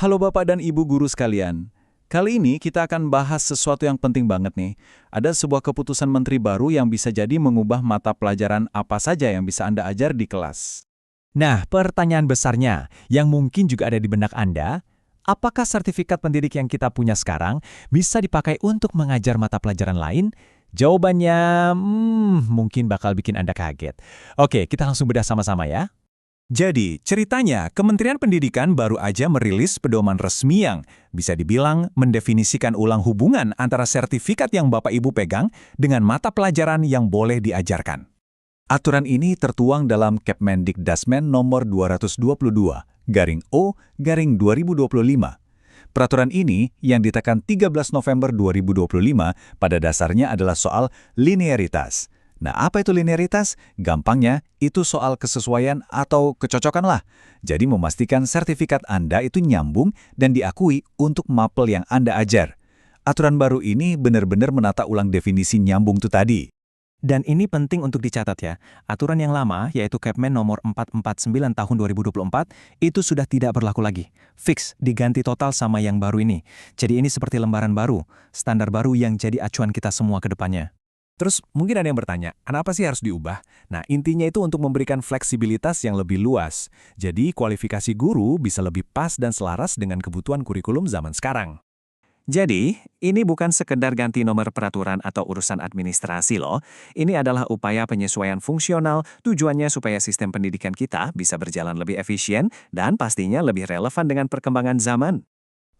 Halo Bapak dan Ibu guru sekalian. Kali ini kita akan bahas sesuatu yang penting banget nih. Ada sebuah keputusan menteri baru yang bisa jadi mengubah mata pelajaran apa saja yang bisa Anda ajar di kelas. Nah, pertanyaan besarnya yang mungkin juga ada di benak Anda, apakah sertifikat pendidik yang kita punya sekarang bisa dipakai untuk mengajar mata pelajaran lain? Jawabannya, mungkin bakal bikin Anda kaget. Oke, kita langsung bedah sama-sama ya. Jadi, ceritanya Kementerian Pendidikan baru aja merilis pedoman resmi yang bisa dibilang mendefinisikan ulang hubungan antara sertifikat yang Bapak Ibu pegang dengan mata pelajaran yang boleh diajarkan. Aturan ini tertuang dalam Kepmendikdasmen nomor 222-O-2025. Peraturan ini yang ditekan 13 November 2025 pada dasarnya adalah soal linearitas. Nah, apa itu linearitas? Gampangnya, itu soal kesesuaian atau kecocokan lah. Jadi memastikan sertifikat Anda itu nyambung dan diakui untuk mapel yang Anda ajar. Aturan baru ini benar-benar menata ulang definisi nyambung itu tadi. Dan ini penting untuk dicatat ya. Aturan yang lama, yaitu Kepmen nomor 449 tahun 2024, itu sudah tidak berlaku lagi. Fix, diganti total sama yang baru ini. Jadi ini seperti lembaran baru, standar baru yang jadi acuan kita semua ke depannya. Terus mungkin ada yang bertanya, kenapa sih harus diubah? Nah, intinya itu untuk memberikan fleksibilitas yang lebih luas. Jadi, kualifikasi guru bisa lebih pas dan selaras dengan kebutuhan kurikulum zaman sekarang. Jadi, ini bukan sekedar ganti nomor peraturan atau urusan administrasi loh. Ini adalah upaya penyesuaian fungsional, tujuannya supaya sistem pendidikan kita bisa berjalan lebih efisien dan pastinya lebih relevan dengan perkembangan zaman.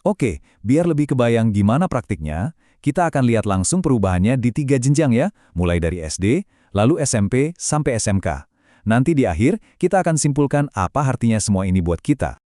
Oke, biar lebih kebayang gimana praktiknya, kita akan lihat langsung perubahannya di 3 jenjang ya, mulai dari SD, lalu SMP, sampai SMK. Nanti di akhir, kita akan simpulkan apa artinya semua ini buat kita.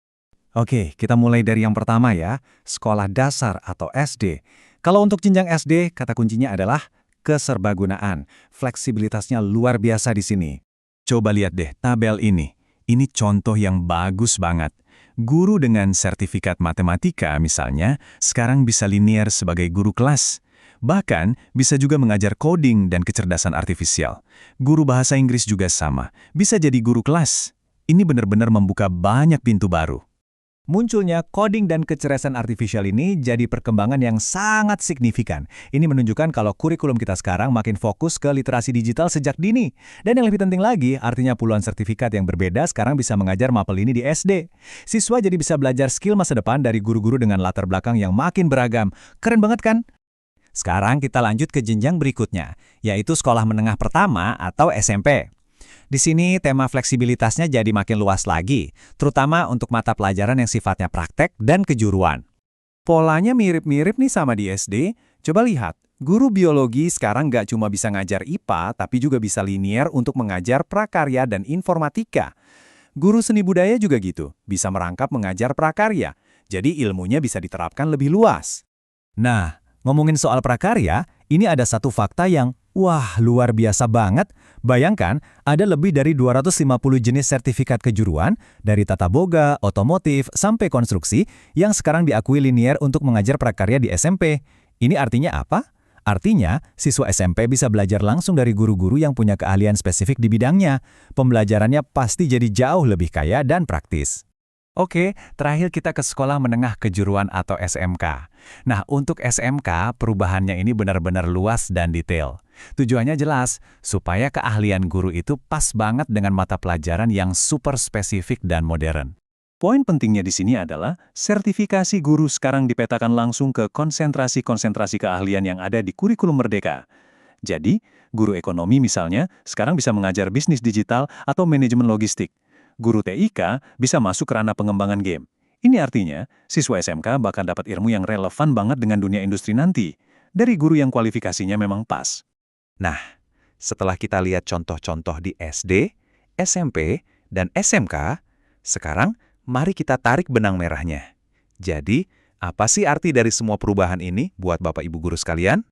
Oke, kita mulai dari yang pertama ya, sekolah dasar atau SD. Kalau untuk jenjang SD, kata kuncinya adalah keserbagunaan. Fleksibilitasnya luar biasa di sini. Coba lihat deh tabel ini. Ini contoh yang bagus banget. Guru dengan sertifikat matematika misalnya, sekarang bisa linear sebagai guru kelas. Bahkan, bisa juga mengajar coding dan kecerdasan artifisial. Guru bahasa Inggris juga sama, bisa jadi guru kelas. Ini benar-benar membuka banyak pintu baru. Munculnya coding dan kecerdasan artifisial ini jadi perkembangan yang sangat signifikan. Ini menunjukkan kalau kurikulum kita sekarang makin fokus ke literasi digital sejak dini. Dan yang lebih penting lagi, artinya puluhan sertifikat yang berbeda sekarang bisa mengajar mapel ini di SD. Siswa jadi bisa belajar skill masa depan dari guru-guru dengan latar belakang yang makin beragam. Keren banget kan? Sekarang kita lanjut ke jenjang berikutnya, yaitu sekolah menengah pertama atau SMP. Di sini tema fleksibilitasnya jadi makin luas lagi, terutama untuk mata pelajaran yang sifatnya praktek dan kejuruan. Polanya mirip-mirip nih sama di SD. Coba lihat, guru biologi sekarang nggak cuma bisa ngajar IPA, tapi juga bisa linear untuk mengajar prakarya dan informatika. Guru seni budaya juga gitu, bisa merangkap mengajar prakarya. Jadi ilmunya bisa diterapkan lebih luas. Nah, ngomongin soal prakarya, ini ada satu fakta yang, wah, luar biasa banget. Bayangkan, ada lebih dari 250 jenis sertifikat kejuruan, dari tata boga, otomotif, sampai konstruksi, yang sekarang diakui linear untuk mengajar prakarya di SMP. Ini artinya apa? Artinya, siswa SMP bisa belajar langsung dari guru-guru yang punya keahlian spesifik di bidangnya. Pembelajarannya pasti jadi jauh lebih kaya dan praktis. Oke, terakhir kita ke sekolah menengah kejuruan atau SMK. Nah, untuk SMK, perubahannya ini benar-benar luas dan detail. Tujuannya jelas, supaya keahlian guru itu pas banget dengan mata pelajaran yang super spesifik dan modern. Poin pentingnya di sini adalah, sertifikasi guru sekarang dipetakan langsung ke konsentrasi-konsentrasi keahlian yang ada di kurikulum Merdeka. Jadi, guru ekonomi misalnya, sekarang bisa mengajar bisnis digital atau manajemen logistik. Guru TIK bisa masuk ke ranah pengembangan game. Ini artinya, siswa SMK bakal dapat ilmu yang relevan banget dengan dunia industri nanti, dari guru yang kualifikasinya memang pas. Nah, setelah kita lihat contoh-contoh di SD, SMP, dan SMK, sekarang mari kita tarik benang merahnya. Jadi, apa sih arti dari semua perubahan ini buat Bapak Ibu guru sekalian?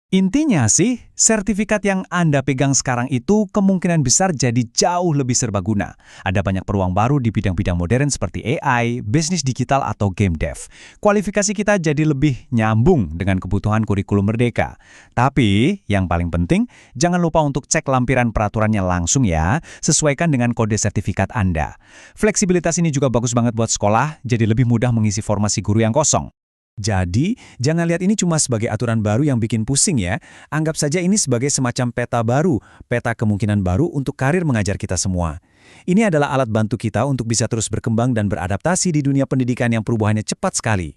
Intinya sih, sertifikat yang Anda pegang sekarang itu kemungkinan besar jadi jauh lebih serbaguna. Ada banyak peluang baru di bidang-bidang modern seperti AI, bisnis digital, atau game dev. Kualifikasi kita jadi lebih nyambung dengan kebutuhan kurikulum merdeka. Tapi, yang paling penting, jangan lupa untuk cek lampiran peraturannya langsung ya, sesuaikan dengan kode sertifikat Anda. Fleksibilitas ini juga bagus banget buat sekolah, jadi lebih mudah mengisi formasi guru yang kosong. Jadi, jangan lihat ini cuma sebagai aturan baru yang bikin pusing ya. Anggap saja ini sebagai semacam peta baru, peta kemungkinan baru untuk karir mengajar kita semua. Ini adalah alat bantu kita untuk bisa terus berkembang dan beradaptasi di dunia pendidikan yang perubahannya cepat sekali.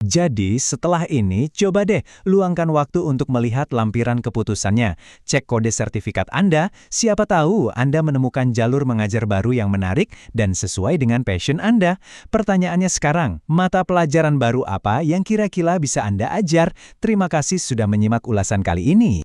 Jadi, setelah ini, coba deh luangkan waktu untuk melihat lampiran keputusannya. Cek kode sertifikat Anda, siapa tahu Anda menemukan jalur mengajar baru yang menarik dan sesuai dengan passion Anda. Pertanyaannya sekarang, mata pelajaran baru apa yang kira-kira bisa Anda ajar? Terima kasih sudah menyimak ulasan kali ini.